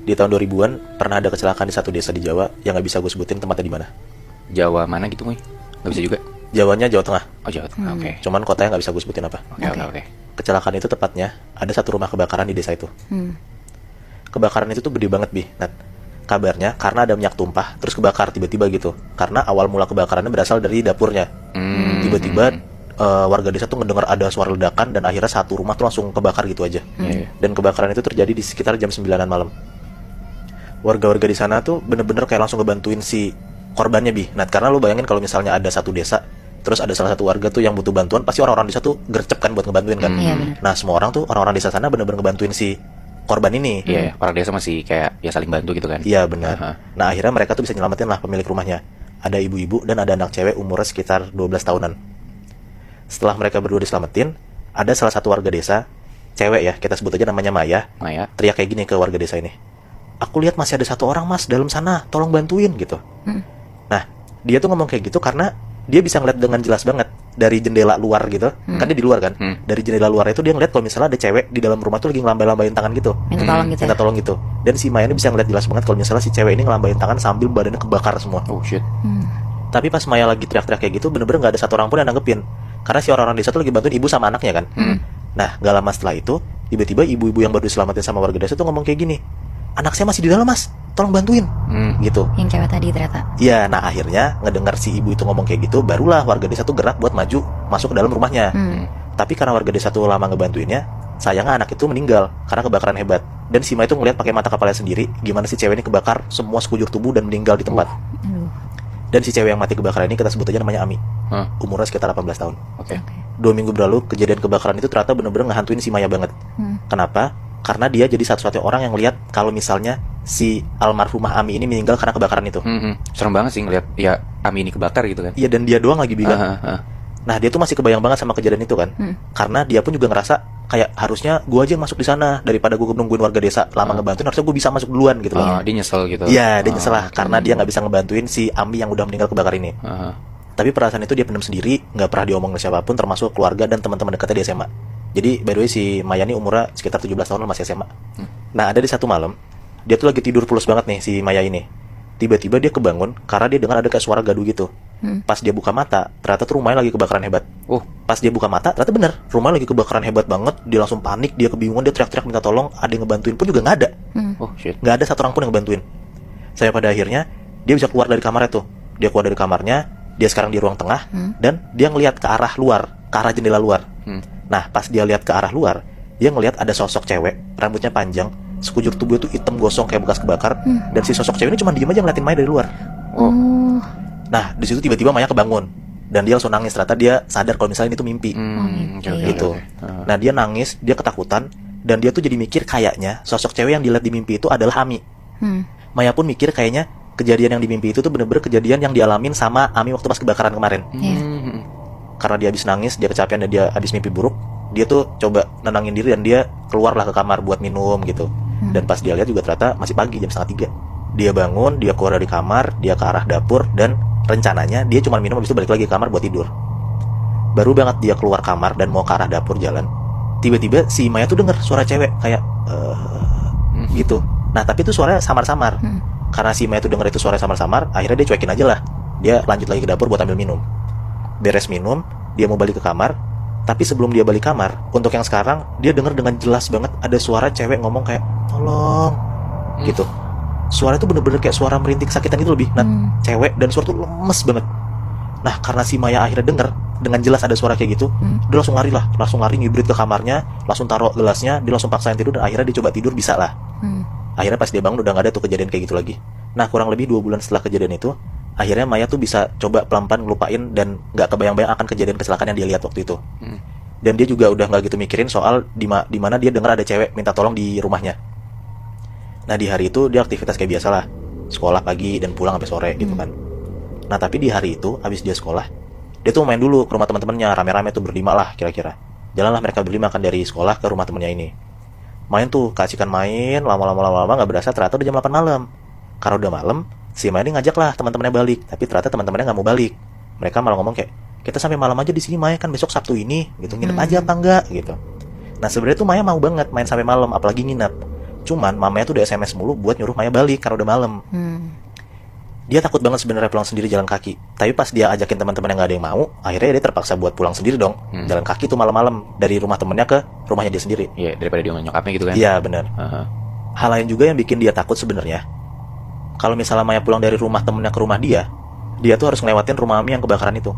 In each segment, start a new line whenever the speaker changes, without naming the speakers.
Di tahun 2000-an pernah ada kecelakaan di satu desa di Jawa yang nggak bisa gue sebutin tempatnya di mana.
Jawa mana gitu, Muy? Nggak bisa juga.
Jawanya Jawa Tengah.
Oh, Jawa Tengah. Oke.
Cuman kotanya nggak bisa gue sebutin apa.
Oke.
Kecelakaan itu tepatnya ada satu rumah kebakaran di desa itu. Kebakaran itu tuh gede banget, Bi. Nah, kabarnya karena ada minyak tumpah terus kebakar tiba-tiba gitu. Karena awal mula kebakarannya berasal dari dapurnya. Tiba-tiba warga desa tuh ngedengar ada suara ledakan dan akhirnya satu rumah tuh langsung kebakar gitu aja. Dan kebakaran itu terjadi di sekitar jam 9-an malam. Warga-warga di sana tuh bener-bener kayak langsung ngebantuin si korbannya, Bi. Nah, karena lu bayangin kalau misalnya ada satu desa, terus ada salah satu warga tuh yang butuh bantuan, pasti orang-orang desa tuh gercep kan buat ngebantuin kan. Nah, semua orang tuh, orang-orang desa sana bener-bener ngebantuin si korban ini.
Iya, orang desa masih kayak ya saling bantu gitu kan.
Iya, benar. Nah, akhirnya mereka tuh bisa nyelamatin lah pemilik rumahnya. Ada ibu-ibu dan ada anak cewek umurnya sekitar 12 tahunan. Setelah mereka berdua diselamatin, ada salah satu warga desa, cewek ya, kita sebut aja namanya Maya, teriak kayak gini ke warga desa ini. Aku lihat masih ada satu orang, Mas, dalam sana, tolong bantuin gitu. Nah, dia tuh ngomong kayak gitu karena dia bisa ngeliat dengan jelas banget dari jendela luar gitu. Kan dia di luar kan. Dari jendela luar itu dia ngeliat kalau misalnya ada cewek di dalam rumah tuh lagi ngelambai-lambain tangan gitu. Minta tolong gitu. Dan si Maya ini bisa ngeliat jelas banget kalau misalnya si cewek ini ngelambain tangan sambil badannya kebakar semua.
Oh shit.
Tapi pas Maya lagi teriak-teriak kayak gitu, bener-bener gak ada satu orang pun yang nanggepin. Karena si orang-orang desa tuh lagi bantuin ibu sama anaknya kan. Nah, gak lama setelah itu, tiba-tiba ibu-ibu yang baru diselamatin sama warga desa tuh ngomong kayak gini, anak saya masih di dalam, Mas, tolong bantuin. Gitu.
Yang cewek tadi ternyata.
Iya, nah akhirnya ngedengar si ibu itu ngomong kayak gitu, barulah warga desa tuh gerak buat maju masuk ke dalam rumahnya. Tapi karena warga desa tuh lama ngebantuinnya, sayangnya anak itu meninggal karena kebakaran hebat. Dan si Maya itu ngeliat pakai mata kepalanya sendiri gimana si cewek ini kebakar semua sekujur tubuh dan meninggal di tempat. Dan si cewek yang mati kebakaran ini kita sebut aja namanya Ami. Umurnya sekitar 18 tahun. 2 minggu berlalu kejadian kebakaran itu ternyata bener-bener ngehantuin si Maya banget. Kenapa? Karena dia jadi satu-satunya orang yang lihat kalau misalnya si almarhumah Ami ini meninggal karena kebakaran itu.
Serem banget sih ngeliat ya Ami ini kebakar gitu kan.
Iya, dan dia doang lagi bilang. Nah, dia tuh masih kebayang banget sama kejadian itu kan. Karena dia pun juga ngerasa kayak harusnya gue aja yang masuk di sana daripada gue nungguin warga desa lama ngebantuin, harusnya gue bisa masuk duluan gitu loh.
Dia nyesel gitu.
Iya, dia nyesel lah karena dia nggak bisa ngebantuin si Ami yang udah meninggal kebakar ini. Tapi perasaan itu dia pendam sendiri, nggak pernah diomongin ke siapapun termasuk keluarga dan teman-teman dekatnya di SMA. Jadi by the way si Maya ini umurnya sekitar 17 tahun, masih SMA. Nah, ada di satu malam dia tuh lagi tidur pulas banget nih si Maya ini. Tiba-tiba dia kebangun karena dia dengar ada kayak suara gaduh gitu. Pas dia buka mata, ternyata tuh rumahnya lagi kebakaran hebat. Pas dia buka mata, ternyata bener rumahnya lagi kebakaran hebat banget. Dia langsung panik, dia kebingungan, dia teriak-teriak minta tolong. Ada yang ngebantuin pun juga nggak ada. Nggak ada satu orang pun yang ngebantuin. Saya pada akhirnya dia bisa keluar dari kamarnya tuh. Dia keluar dari kamarnya, dia sekarang di ruang tengah dan dia ngelihat ke arah luar, ke arah jendela luar. Nah, pas dia lihat ke arah luar, dia ngelihat ada sosok cewek, rambutnya panjang, sekujur tubuh itu hitam gosong kayak bekas kebakar, dan si sosok cewek ini cuma diem aja ngeliatin Maya dari luar. Nah, di situ tiba-tiba Maya kebangun dan dia langsung nangis. Ternyata dia sadar kalau misalnya ini tuh mimpi. Gitu. Nah, dia nangis, dia ketakutan dan dia tuh jadi mikir kayaknya sosok cewek yang dilihat di mimpi itu adalah Ami. Maya pun mikir kayaknya kejadian yang di mimpi itu tuh bener-bener kejadian yang dialamin sama Ami waktu pas kebakaran kemarin. Karena dia habis nangis, dia kecapean dan dia habis mimpi buruk, dia tuh coba nenangin diri dan dia keluarlah ke kamar buat minum gitu. Dan pas dia lihat juga ternyata masih pagi, jam 2:30. Dia bangun, dia keluar dari kamar, dia ke arah dapur dan rencananya dia cuma minum habis itu balik lagi ke kamar buat tidur. Baru banget dia keluar kamar dan mau ke arah dapur jalan, tiba-tiba si Maya tuh denger suara cewek kayak gitu. Nah, tapi itu suaranya samar-samar. Karena si Maya tuh denger itu suara samar-samar, akhirnya dia cuekin aja lah. Dia lanjut lagi ke dapur buat ambil minum. Beres minum, dia mau balik ke kamar. Tapi sebelum dia balik kamar, untuk yang sekarang dia denger dengan jelas banget ada suara cewek ngomong kayak tolong gitu. Suara itu bener-bener kayak suara merintih kesakitan gitu lebih. Nah, cewek dan suara tuh lemes banget. Nah, karena si Maya akhirnya denger dengan jelas ada suara kayak gitu, dia langsung lari ngibrit ke kamarnya, langsung taruh gelasnya, dia langsung paksain tidur dan akhirnya dia coba tidur bisa lah. Akhirnya pas dia bangun udah gak ada tuh kejadian kayak gitu lagi. Nah, kurang lebih 2 bulan setelah kejadian itu, akhirnya Maya tuh bisa coba pelan-pelan ngelupain dan gak kebayang-bayang akan kejadian kecelakaan yang dia lihat waktu itu. Dan dia juga udah gak gitu mikirin soal di mana dia dengar ada cewek minta tolong di rumahnya. Nah, di hari itu dia aktivitas kayak biasa lah, sekolah pagi dan pulang sampai sore gitu kan. Nah, tapi di hari itu habis dia sekolah, dia tuh main dulu ke rumah teman-temannya, rame-rame tuh berlima lah kira-kira. Jalanlah mereka berlima kan dari sekolah ke rumah temannya ini. Main tuh, kasihkan main, lama-lama gak berasa ternyata udah jam 8 malam. Karena udah malam, si Maya ini ngajak lah teman-temannya balik, tapi ternyata teman-temannya gak mau balik. Mereka malah ngomong kayak, kita sampai malam aja di sini Maya, kan besok Sabtu ini gitu, nginep aja apa enggak gitu. Nah, sebenarnya tuh Maya mau banget main sampai malam, apalagi nginep. Cuman mamanya tuh udah SMS mulu buat nyuruh Maya balik karena udah malam. Dia takut banget sebenarnya pulang sendiri jalan kaki. Tapi pas dia ajakin teman-teman yang gak ada yang mau, akhirnya dia terpaksa buat pulang sendiri dong. Jalan kaki tuh malam-malam dari rumah temennya ke rumahnya dia sendiri.
Iya, daripada dia nyokapnya gitu kan.
Iya, benar. Hal lain juga yang bikin dia takut sebenarnya, kalau misalnya Maya pulang dari rumah temennya ke rumah dia tuh harus ngelewatin rumah Ami yang kebakaran itu.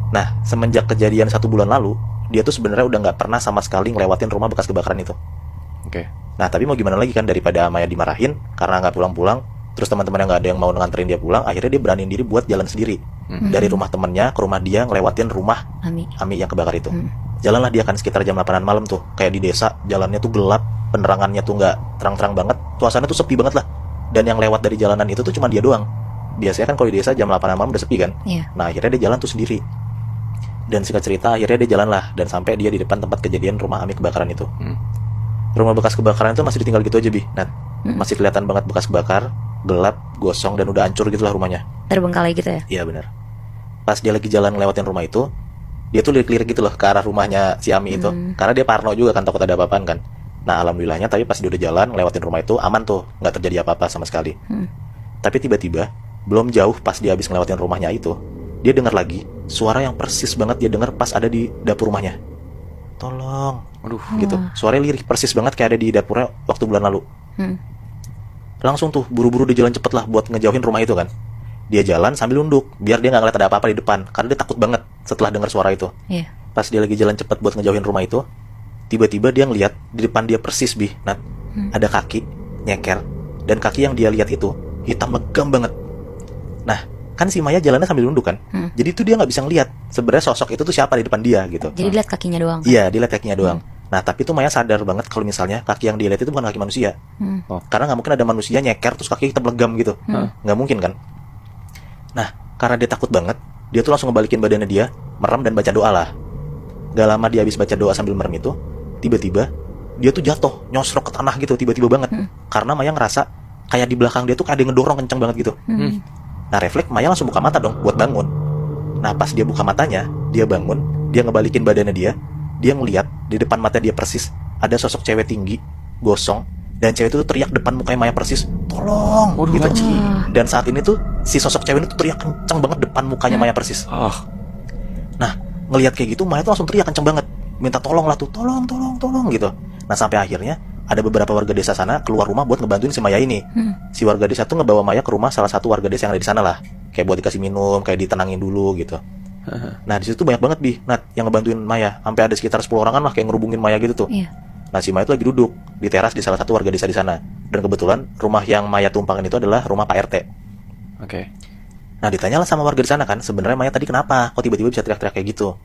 Nah, semenjak kejadian 1 bulan lalu, dia tuh sebenarnya udah nggak pernah sama sekali ngelewatin rumah bekas kebakaran itu.
Oke.
Nah, tapi mau gimana lagi kan, daripada Maya dimarahin karena nggak pulang-pulang, terus teman-teman yang nggak ada yang mau nganterin dia pulang, akhirnya dia beraniin diri buat jalan sendiri dari rumah temennya ke rumah dia, ngelewatin rumah Ami yang kebakar itu. Jalanlah dia kan sekitar jam 8-an malam tuh, kayak di desa, jalannya tuh gelap, penerangannya tuh nggak terang-terang banget, suasana tuh sepi banget lah. Dan yang lewat dari jalanan itu tuh cuma dia doang. Biasanya kan kalau di desa jam 8-an malam udah sepi kan. Nah, akhirnya dia jalan tuh sendiri. Dan singkat cerita, akhirnya dia jalan lah, dan sampai dia di depan tempat kejadian rumah Ami kebakaran itu. Rumah bekas kebakaran itu masih ditinggal gitu aja, Bi. Nah, masih kelihatan banget bekas bakar, gelap, gosong, dan udah hancur gitu lah rumahnya.
Terbengkalai gitu ya?
Iya, benar. Pas dia lagi jalan ngelewatin rumah itu, dia tuh lirik-lirik gitu loh ke arah rumahnya si Ami itu. Karena dia parno juga kan, takut ada apa-apaan kan. Nah, alhamdulillahnya tapi pas dia udah jalan ngelewatin rumah itu aman tuh, nggak terjadi apa-apa sama sekali. Tapi tiba-tiba, belum jauh pas dia habis ngelewatin rumahnya itu, dia dengar lagi suara yang persis banget dia dengar pas ada di dapur rumahnya. Tolong, aduh, gitu. Suaranya lirik persis banget kayak ada di dapurnya waktu bulan lalu. Langsung tuh buru-buru dia jalan cepet lah buat ngejauhin rumah itu kan. Dia jalan sambil nunduk biar dia nggak ngeliat ada apa-apa di depan, karena dia takut banget setelah dengar suara itu. Pas dia lagi jalan cepet buat ngejauhin rumah itu, tiba-tiba dia ngeliat di depan dia persis, Bi, Nat, ada kaki nyeker, dan kaki yang dia lihat itu hitam legam banget. Nah, kan si Maya jalannya sambil nunduk kan, jadi tuh dia nggak bisa ngeliat sebenarnya sosok itu tuh siapa di depan dia gitu.
Jadi lihat kakinya doang kan?
Iya, dia lihat kakinya doang. Nah, tapi tuh Maya sadar banget kalau misalnya kaki yang dia lihat itu bukan kaki manusia. Karena nggak mungkin ada manusia nyeker terus kaki hitam legam gitu, nggak mungkin kan. Nah, karena dia takut banget, dia tuh langsung ngebalikin badannya dia, merem dan baca doa lah. Gak lama dia habis baca doa sambil merem itu, tiba-tiba dia tuh jatuh, nyosrok ke tanah gitu, tiba-tiba banget. Karena Maya ngerasa kayak di belakang dia tuh kayak ada yang ngedorong kenceng banget gitu. Nah, refleks Maya langsung buka mata dong buat bangun. Nah, pas dia buka matanya, dia bangun, dia ngebalikin badannya dia ngeliat di depan mata dia persis ada sosok cewek tinggi, gosong, dan cewek itu tuh teriak depan mukanya Maya persis, tolong, gitu. Dan saat ini tuh si sosok cewek itu teriak kenceng banget depan mukanya Maya persis. Nah, ngelihat kayak gitu Maya tuh langsung teriak kenceng banget, minta tolong lah tuh, tolong gitu. Nah, sampai akhirnya ada beberapa warga desa sana keluar rumah buat ngebantuin si Maya ini. Si warga desa tuh ngebawa Maya ke rumah salah satu warga desa yang ada di sana lah, kayak buat dikasih minum, kayak ditenangin dulu gitu. Nah, di situ banyak banget, Bi, Nat, yang ngebantuin Maya, sampai ada sekitar 10 orangan lah kayak ngerubungin Maya gitu tuh. Nah, si Maya tuh lagi duduk di teras di salah satu warga desa di sana, dan kebetulan rumah yang Maya tumpangin itu adalah rumah Pak RT. Nah, ditanyalah sama warga di sana kan, sebenarnya Maya tadi kenapa? Kok tiba-tiba bisa teriak-teriak kayak gitu?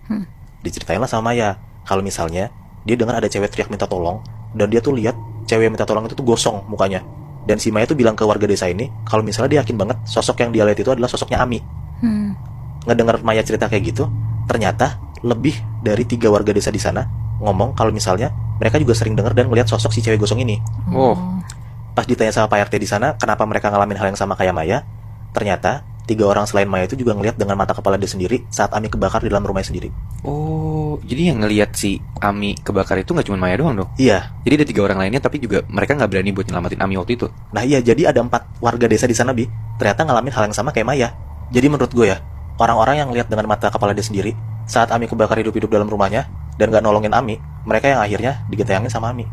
Diceritain lah sama Maya, kalau misalnya dia dengar ada cewek teriak minta tolong, dan dia tuh lihat cewek yang minta tolong itu tuh gosong mukanya. Dan si Maya tuh bilang ke warga desa ini, kalau misalnya dia yakin banget sosok yang dia lihat itu adalah sosoknya Ami. Ngedengar Maya cerita kayak gitu, ternyata lebih dari 3 warga desa di sana ngomong kalau misalnya mereka juga sering dengar dan ngelihat sosok si cewek gosong ini. Pas ditanya sama Pak RT di sana, kenapa mereka ngalamin hal yang sama kayak Maya? Ternyata 3 orang selain Maya itu juga ngelihat dengan mata kepala dia sendiri saat Ami kebakar di dalam rumahnya sendiri.
Oh, jadi yang ngelihat si Ami kebakar itu nggak cuma Maya doang dong?
Iya.
Jadi ada 3 orang lainnya, tapi juga mereka nggak berani buat nyelamatin Ami waktu itu.
Nah iya, jadi ada 4 warga desa di sana, Bi, ternyata ngalamin hal yang sama kayak Maya. Jadi menurut gue ya, orang-orang yang lihat dengan mata kepala dia sendiri saat Ami kebakar hidup-hidup dalam rumahnya dan gak nolongin Ami, mereka yang akhirnya digentayangin sama Ami.